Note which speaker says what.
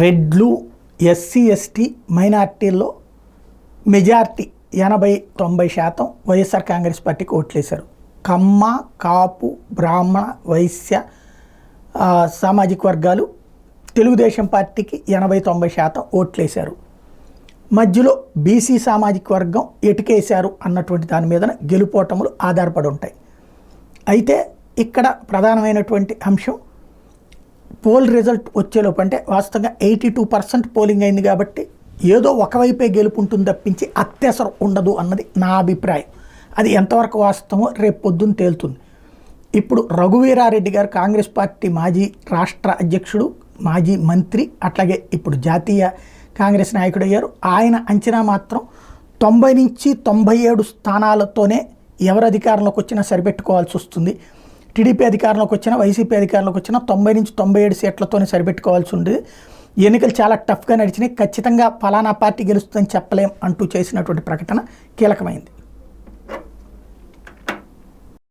Speaker 1: రెడ్లు, SC ST మైనార్టీల్లో majority 80-90% YSR Congress పార్టీకి ఓట్లేశారు. కమ్మ, కాపు, బ్రాహ్మణ, వైశ్య సామాజిక వర్గాలు తెలుగుదేశం పార్టీకి 80-90% ఓట్లేశారు. మధ్యలో బీసీ సామాజిక వర్గం ఎటుకేశారు అన్నటువంటి దాని మీద గెలుపోటములు ఆధారపడి ఉంటాయి. అయితే ఇక్కడ ప్రధానమైనటువంటి అంశం పోల్ రిజల్ట్ వచ్చేలోపు, అంటే వాస్తవంగా 82% పోలింగ్ అయింది కాబట్టి ఏదో ఒకవైపే గెలుపుంటుంది తప్పించి అత్యవసరం ఉండదు అన్నది నా అభిప్రాయం. అది ఎంతవరకు వాస్తవమో రేపు పొద్దున్న తేలుతుంది. ఇప్పుడు రఘువీరారెడ్డి గారు కాంగ్రెస్ పార్టీ మాజీ రాష్ట్ర అధ్యక్షుడు, మాజీ మంత్రి, అట్లాగే ఇప్పుడు జాతీయ కాంగ్రెస్ నాయకుడు అయ్యారు. ఆయన అంచనా మాత్రం 90-97 స్థానాలతోనే ఎవరు అధికారంలోకి వచ్చినా సరిపెట్టుకోవాల్సి వస్తుంది. టీడీపీ అధికారంలోకి వచ్చినా, వైసీపీ అధికారంలోకి వచ్చినా 90-97 సీట్లతోనే సరిపెట్టుకోవాల్సి ఉండేది. ఎన్నికలు చాలా టఫ్గా నడిచినాయి. ఖచ్చితంగా ఫలానా పార్టీ గెలుస్తుందని చెప్పలేం అంటూ చేసినటువంటి ప్రకటన కీలకమైంది.